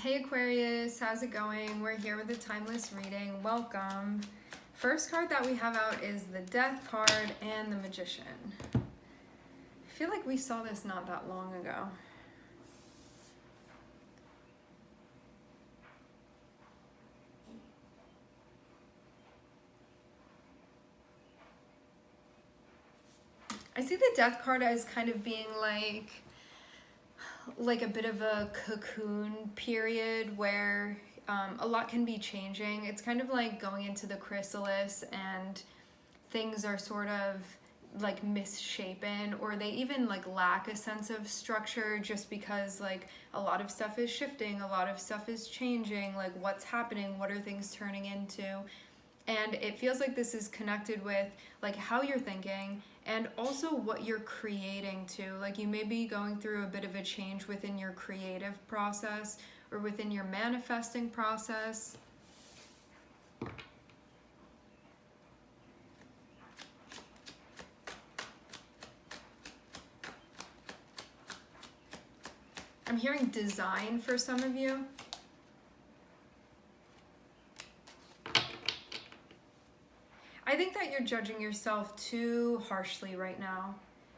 Hey Aquarius, how's it going? We're here with a timeless reading. Welcome. First card that we have out is the Death card and the Magician. I feel like we saw this not that long ago. I see the Death card as kind of being like a bit of a cocoon period where a lot can be changing. It's kind of like going into the chrysalis and things are sort of like misshapen, or they even like lack a sense of structure just because like a lot of stuff is shifting, a lot of stuff is changing, like what's happening, what are things turning into. And it feels like this is connected with like how you're thinking and also what you're creating too. Like you may be going through a bit of a change within your creative process or within your manifesting process. I'm hearing design for some of you. I think that you're judging yourself too harshly right now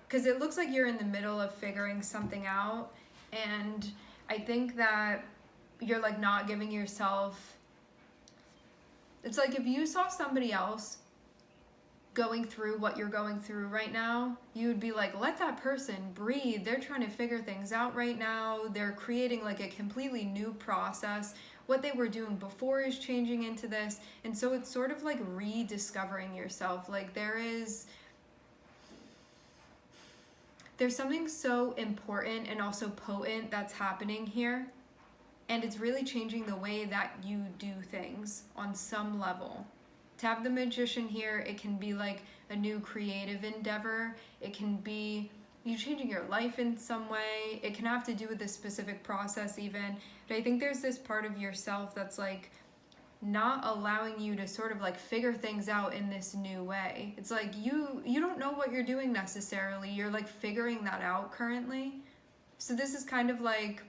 because it looks like you're in the middle of figuring something out, and I think that you're like not giving yourself, it's like if you saw somebody else going through what you're going through right now, you would be like, let that person breathe. They're trying to figure things out right now. They're creating like a completely new process. What they were doing before is changing into this. And so it's sort of like rediscovering yourself. Like there's something so important and also potent that's happening here. And it's really changing the way that you do things on some level. To have the Magician here, it can be like a new creative endeavor. It can be you changing your life in some way. It can have to do with a specific process even. But I think there's this part of yourself that's like not allowing you to sort of like figure things out in this new way. It's like you don't know what you're doing necessarily. You're like figuring that out currently. So this is kind of like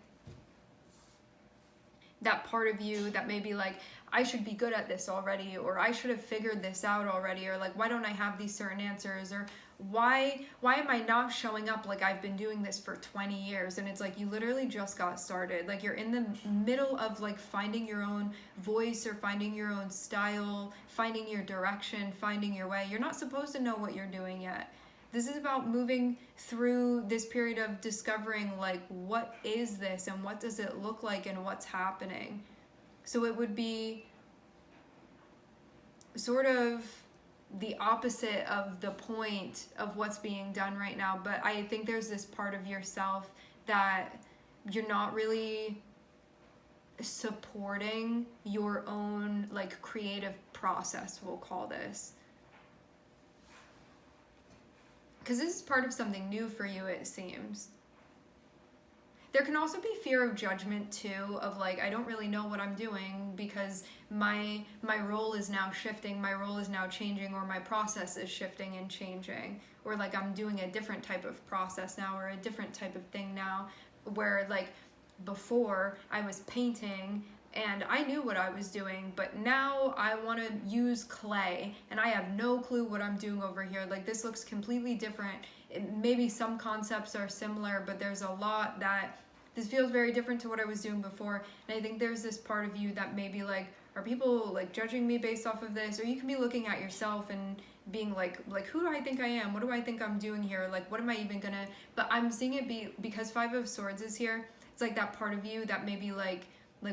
that part of you that may be like, I should be good at this already, or I should have figured this out already, or like, why don't I have these certain answers, or why am I not showing up like I've been doing this for 20 years? And it's like you literally just got started. Like you're in the middle of like finding your own voice or finding your own style, finding your direction, finding your way. You're not supposed to know what you're doing yet. This is about moving through this period of discovering like what is this and what does it look like and what's happening. So it would be sort of the opposite of the point of what's being done right now. But I think there's this part of yourself that you're not really supporting your own like creative process, we'll call this. Because this is part of something new for you, it seems. There can also be fear of judgment too, of like, I don't really know what I'm doing because my role is now shifting, my role is now changing, or my process is shifting and changing. Or like I'm doing a different type of process now, or a different type of thing now, where like before I was painting and I knew what I was doing, but now I want to use clay and I have no clue what I'm doing over here. Like this looks completely different. Maybe some concepts are similar, but there's a lot that this feels very different to what I was doing before. And I think there's this part of you that may be like, are people like judging me based off of this? Or you can be looking at yourself and being like who do I think I am? What do I think I'm doing here? Like, what am I even gonna, but I'm seeing it be, because Five of Swords is here, it's like that part of you that may be like,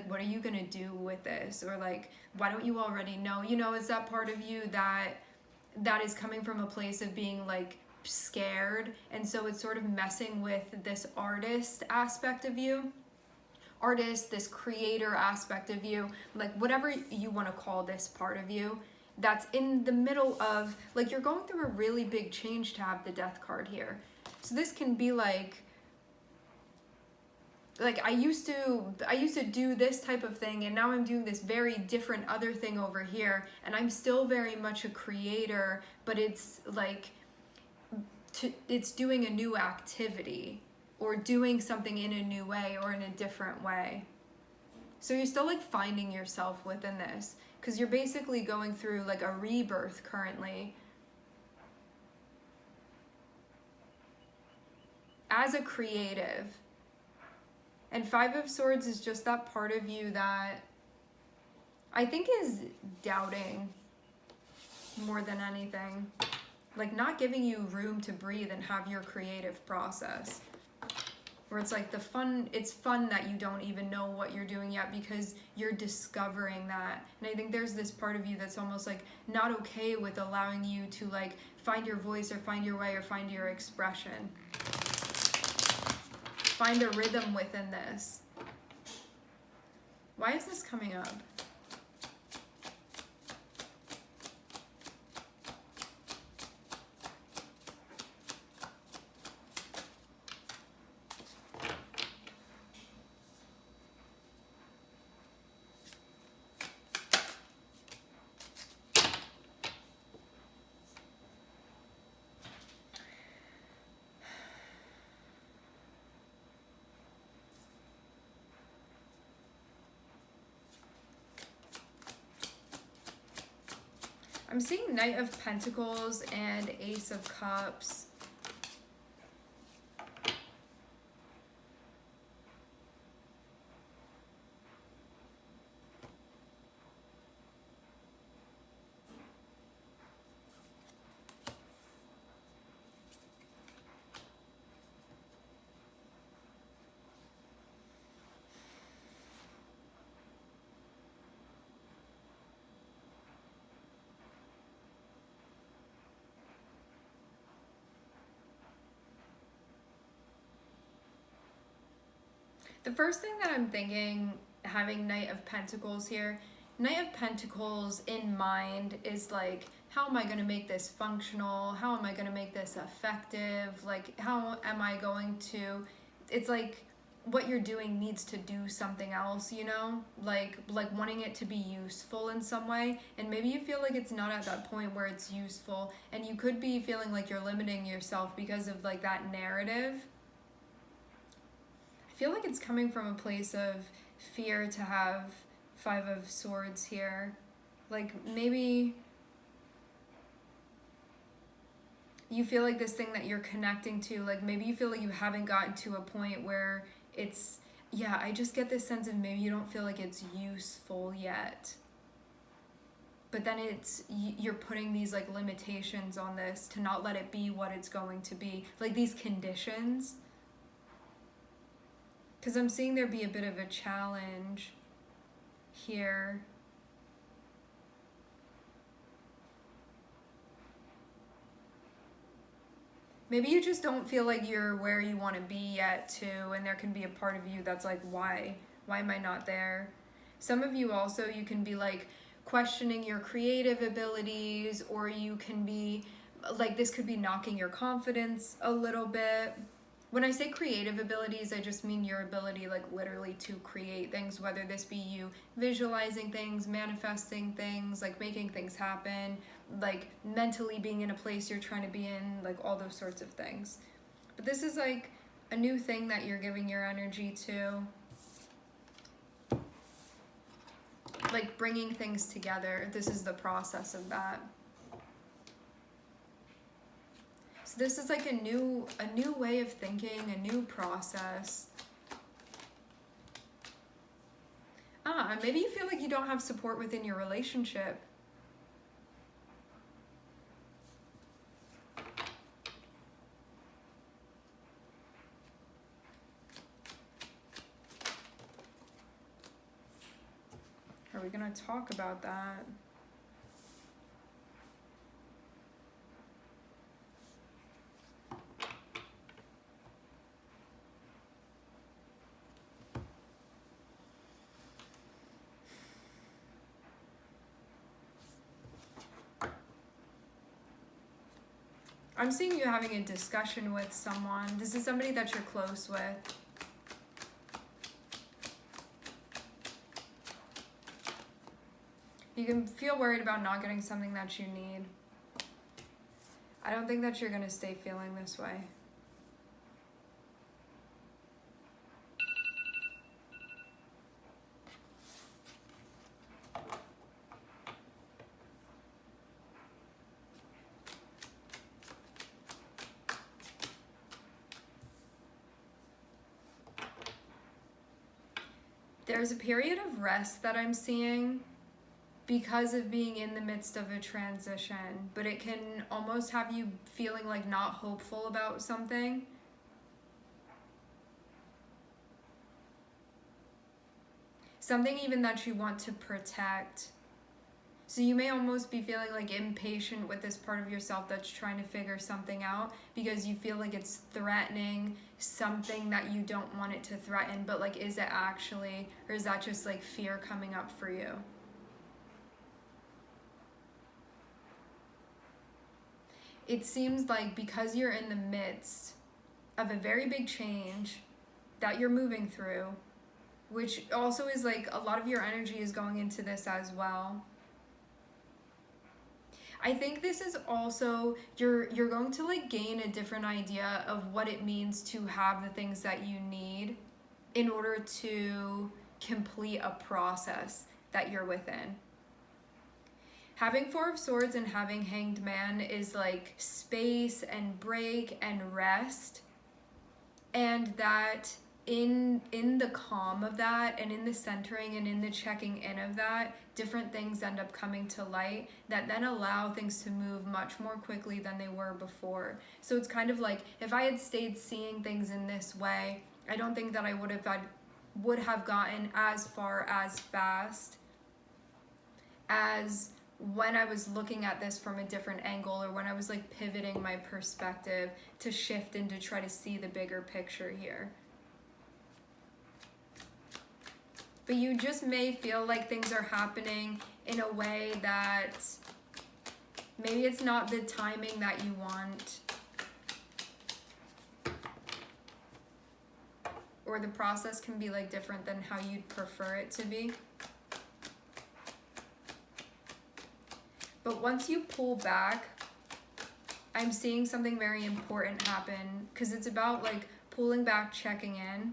what are you gonna do with this? Or like, why don't you already know? You know, it's that part of you that is coming from a place of being like scared. And so it's sort of messing with this artist aspect of you. Artist, this creator aspect of you, like whatever you want to call this part of you, that's in the middle of, like you're going through a really big change to have the Death card here. So this can be like I used to do this type of thing and now I'm doing this very different other thing over here, and I'm still very much a creator, but it's like it's doing a new activity or doing something in a new way or in a different way. So you're still like finding yourself within this, because you're basically going through like a rebirth currently. As a creative. And Five of Swords is just that part of you that I think is doubting more than anything. Like not giving you room to breathe and have your creative process. Where it's like it's fun that you don't even know what you're doing yet because you're discovering that. And I think there's this part of you that's almost like not okay with allowing you to like find your voice or find your way or find your expression. Find a rhythm within this. Why is this coming up? I'm seeing Knight of Pentacles and Ace of Cups. The first thing that I'm thinking, having Knight of Pentacles here, Knight of Pentacles in mind is like, how am I going to make this functional? How am I going to make this effective? Like, how am I going to, it's like what you're doing needs to do something else, you know? Like wanting it to be useful in some way. And maybe you feel like it's not at that point where it's useful. And you could be feeling like you're limiting yourself because of like that narrative. I feel like it's coming from a place of fear to have Five of Swords here. Like maybe you feel like this thing that you're connecting to, like maybe you feel like you haven't gotten to a point where it's, yeah, I just get this sense of maybe you don't feel like it's useful yet. But then it's, you're putting these like limitations on this to not let it be what it's going to be. Like these conditions. Because I'm seeing there be a bit of a challenge here. Maybe you just don't feel like you're where you want to be yet too, and there can be a part of you that's like, why am I not there? Some of you also, you can be like questioning your creative abilities, or you can be like, this could be knocking your confidence a little bit. When I say creative abilities, I just mean your ability like literally to create things, whether this be you visualizing things, manifesting things, like making things happen, like mentally being in a place you're trying to be in, like all those sorts of things. But this is like a new thing that you're giving your energy to. Like bringing things together. This is the process of that. So this is like a new way of thinking, a new process. Maybe you feel like you don't have support within your relationship. Are we gonna talk about that? I'm seeing you having a discussion with someone. This is somebody that you're close with. You can feel worried about not getting something that you need. I don't think that you're going to stay feeling this way. There's a period of rest that I'm seeing because of being in the midst of a transition, but it can almost have you feeling like not hopeful about something. Something even that you want to protect. So you may almost be feeling like impatient with this part of yourself that's trying to figure something out because you feel like it's threatening something that you don't want it to threaten, but like, is it actually, or is that just like fear coming up for you? It seems like because you're in the midst of a very big change that you're moving through, which also is like a lot of your energy is going into this as well. I think this is also, you're going to like gain a different idea of what it means to have the things that you need in order to complete a process that you're within. Having Four of Swords and having Hanged Man is like space and break and rest, and that in the calm of that and in the centering and in the checking in of that, different things end up coming to light that then allow things to move much more quickly than they were before. So it's kind of like, if I had stayed seeing things in this way, I don't think that I would have gotten as far as fast as when I was looking at this from a different angle, or when I was like pivoting my perspective to shift and to try to see the bigger picture here. But you just may feel like things are happening in a way that maybe it's not the timing that you want, or the process can be like different than how you'd prefer it to be. But once you pull back, I'm seeing something very important happen, because it's about like pulling back, checking in,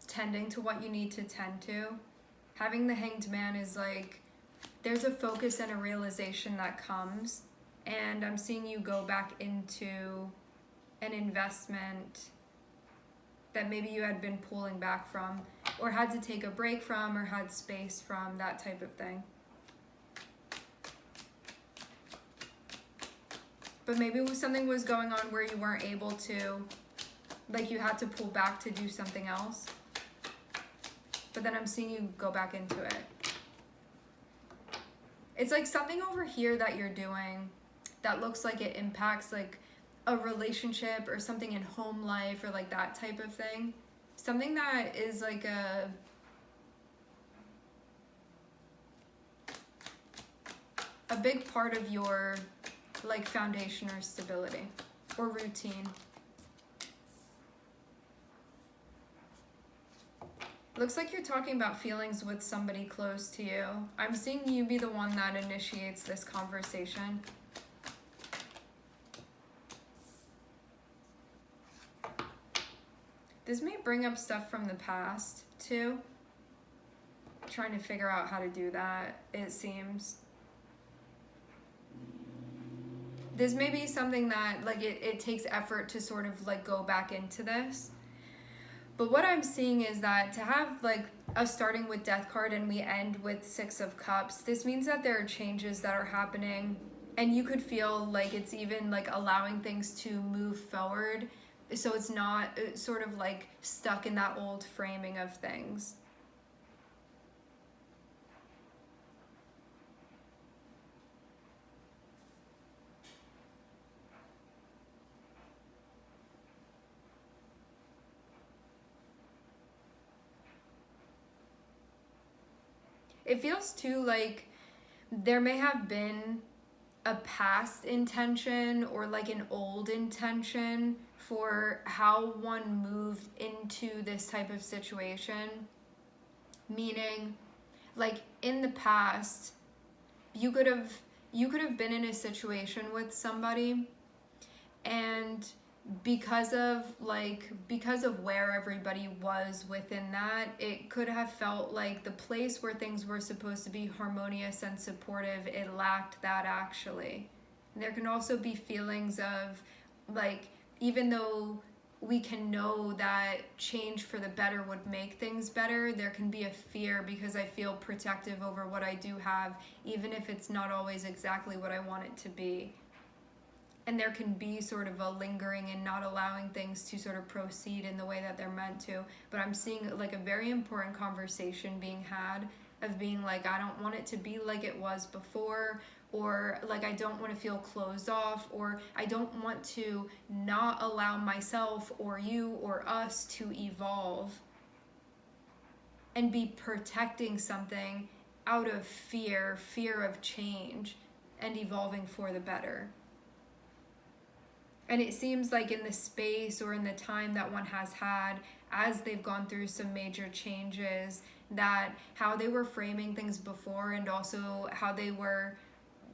tending to what you need to tend to. Having the Hanged Man is like, there's a focus and a realization that comes, and I'm seeing you go back into an investment that maybe you had been pulling back from, or had to take a break from, or had space from, that type of thing. But maybe something was going on where you weren't able to, like you had to pull back to do something else. But then I'm seeing you go back into it. It's like something over here that you're doing that looks like it impacts like a relationship or something in home life or like that type of thing. Something that is like a big part of your like foundation or stability or routine. Looks like you're talking about feelings with somebody close to you. I'm seeing you be the one that initiates this conversation. This may bring up stuff from the past too. Trying to figure out how to do that, it seems. This may be something that like it takes effort to sort of like go back into this. But what I'm seeing is that to have like a starting with Death card and we end with Six of Cups, this means that there are changes that are happening, and you could feel like it's even like allowing things to move forward, so it's not sort of like stuck in that old framing of things. It feels too like there may have been a past intention or like an old intention for how one moved into this type of situation. Meaning, like in the past, you could have been in a situation with somebody, and because of where everybody was within that, it could have felt like the place where things were supposed to be harmonious and supportive, it lacked that actually. And there can also be feelings of like, even though we can know that change for the better would make things better, there can be a fear because I feel protective over what I do have, even if it's not always exactly what I want it to be. And there can be sort of a lingering and not allowing things to sort of proceed in the way that they're meant to. But I'm seeing like a very important conversation being had of being like, I don't want it to be like it was before, or like I don't want to feel closed off, or I don't want to not allow myself or you or us to evolve and be protecting something out of fear of change and evolving for the better. And it seems like in the space or in the time that one has had, as they've gone through some major changes, that how they were framing things before and also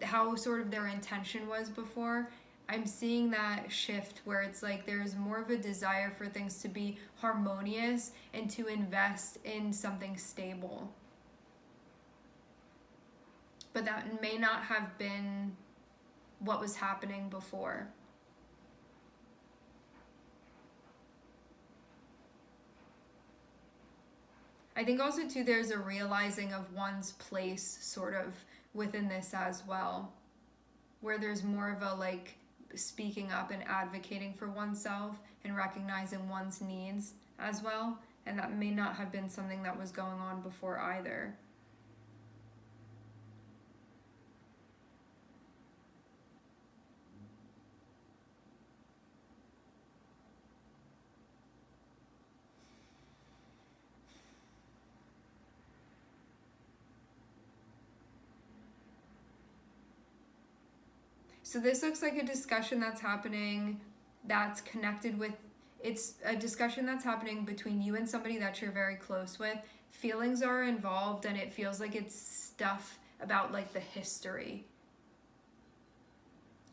how sort of their intention was before, I'm seeing that shift where it's like there's more of a desire for things to be harmonious and to invest in something stable. But that may not have been what was happening before. I think also too there's a realizing of one's place sort of within this as well, where there's more of a like speaking up and advocating for oneself and recognizing one's needs as well, and that may not have been something that was going on before either. So this looks like a discussion that's happening that's connected with, it's a discussion that's happening between you and somebody that you're very close with. Feelings are involved and it feels like it's stuff about like the history.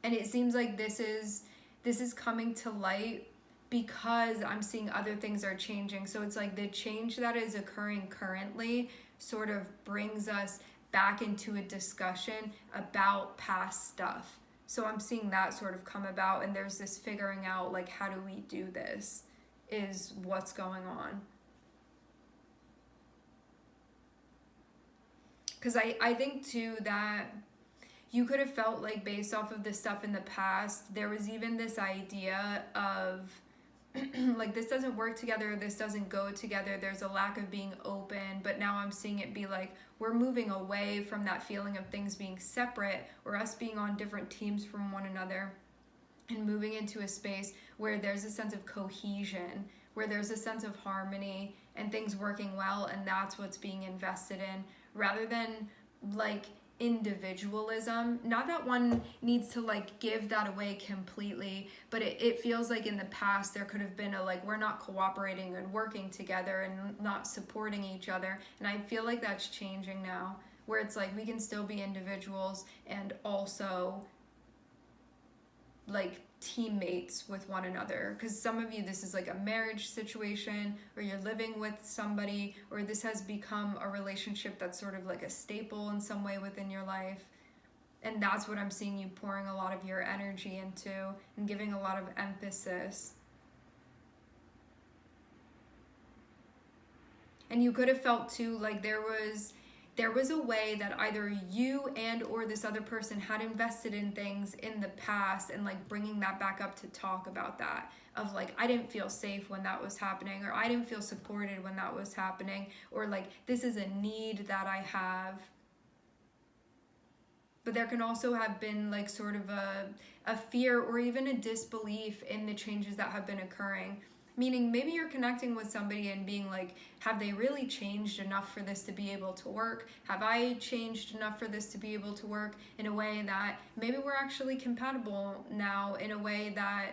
And it seems like this is coming to light because I'm seeing other things are changing. So it's like the change that is occurring currently sort of brings us back into a discussion about past stuff. So I'm seeing that sort of come about, and there's this figuring out like how do we do this is what's going on. Because I think too that you could have felt like based off of the stuff in the past, there was even this idea of like this doesn't work together, this doesn't go together, there's a lack of being open. But now I'm seeing it be like we're moving away from that feeling of things being separate or us being on different teams from one another and moving into a space where there's a sense of cohesion, where there's a sense of harmony and things working well, and that's what's being invested in rather than like individualism. Not that one needs to like give that away completely, but it feels like in the past there could have been a like we're not cooperating and working together and not supporting each other, and I feel like that's changing now where it's like we can still be individuals and also like teammates with one another. Because some of you, this is like a marriage situation or you're living with somebody, or this has become a relationship that's sort of like a staple in some way within your life, and that's what I'm seeing you pouring a lot of your energy into and giving a lot of emphasis. And you could have felt too like there was a way that either you and or this other person had invested in things in the past, and like bringing that back up to talk about that of like I didn't feel safe when that was happening, or I didn't feel supported when that was happening, or like this is a need that I have. But there can also have been like sort of a fear or even a disbelief in the changes that have been occurring. Meaning maybe you're connecting with somebody and being like, have they really changed enough for this to be able to work? Have I changed enough for this to be able to work in a way that maybe we're actually compatible now, in a way that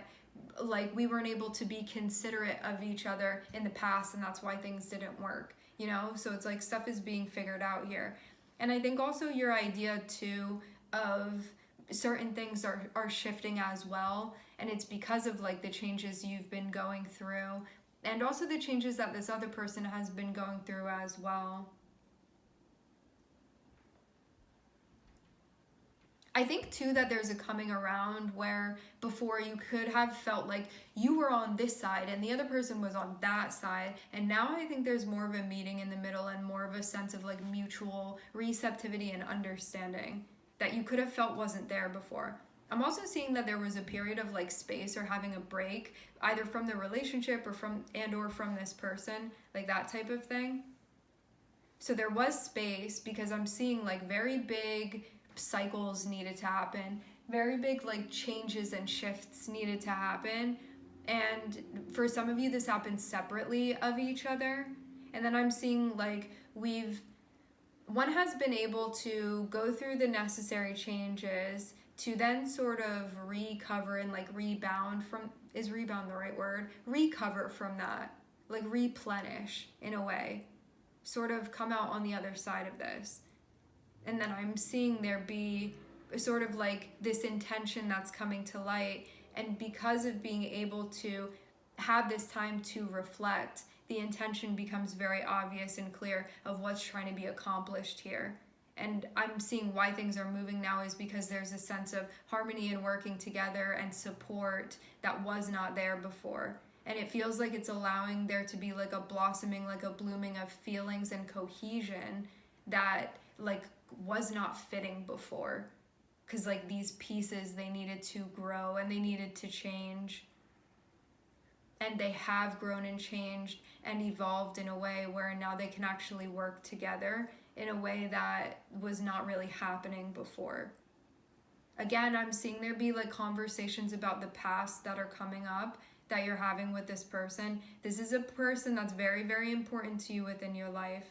like we weren't able to be considerate of each other in the past, and that's why things didn't work, you know? So it's like stuff is being figured out here. And I think also your idea too of certain things are shifting as well, and it's because of like the changes you've been going through and also the changes that this other person has been going through as well. I think too that there's a coming around where before you could have felt like you were on this side and the other person was on that side, and now I think there's more of a meeting in the middle and more of a sense of like mutual receptivity and understanding that you could have felt wasn't there before. I'm also seeing that there was a period of like space or having a break either from the relationship or from this person, like that type of thing. So there was space because I'm seeing like very big cycles needed to happen, very big like changes and shifts needed to happen. And for some of you, this happened separately of each other. And then I'm seeing like one has been able to go through the necessary changes to then sort of recover and like rebound from, is rebound the right word? Recover from that, like replenish in a way, sort of come out on the other side of this. And then I'm seeing there be sort of like this intention that's coming to light. And because of being able to have this time to reflect, the intention becomes very obvious and clear of what's trying to be accomplished here. And I'm seeing why things are moving now is because there's a sense of harmony and working together and support that was not there before. And it feels like it's allowing there to be like a blossoming, like a blooming of feelings and cohesion that like was not fitting before. Because like these pieces, they needed to grow and they needed to change. And they have grown and changed and evolved in a way where now they can actually work together in a way that was not really happening before. Again, I'm seeing there be like conversations about the past that are coming up that you're having with this person. This is a person that's very, very important to you within your life.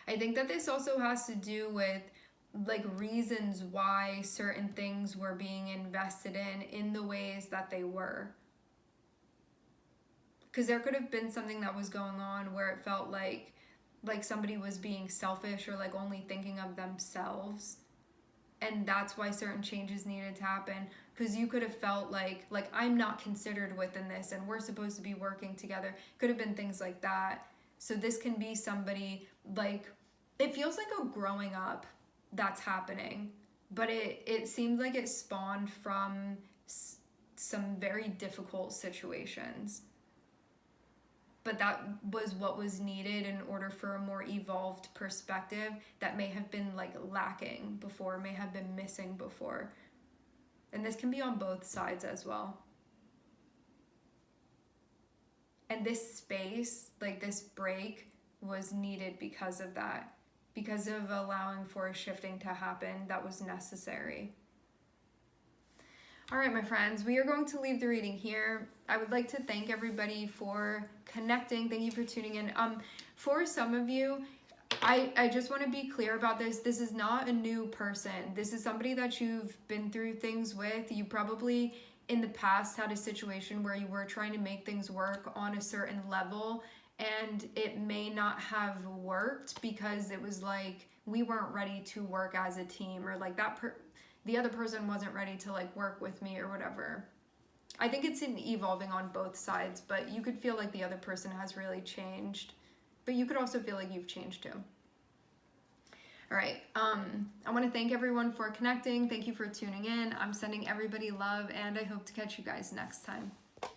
I think that this also has to do with like reasons why certain things were being invested in the ways that they were. Because there could have been something that was going on where it felt like somebody was being selfish or like only thinking of themselves. And that's why certain changes needed to happen. Because you could have felt like I'm not considered within this and we're supposed to be working together. Could have been things like that. So this can be somebody like, it feels like a growing up that's happening. But it seems like it spawned from some very difficult situations. But that was what was needed in order for a more evolved perspective that may have been like lacking before, may have been missing before. And this can be on both sides as well. And this space, like this break, was needed because of that, because of allowing for a shifting to happen that was necessary. All right, my friends, we are going to leave the reading here. I would like to thank everybody for connecting. Thank you for tuning in. For some of you, I just want to be clear about this. This is not a new person. This is somebody that you've been through things with. You probably in the past had a situation where you were trying to make things work on a certain level and it may not have worked because it was like we weren't ready to work as a team, or like the other person wasn't ready to like work with me or whatever. I think it's evolving on both sides, but you could feel like the other person has really changed, but you could also feel like you've changed too. All right, I want to thank everyone for connecting. Thank you for tuning in. I'm sending everybody love, and I hope to catch you guys next time.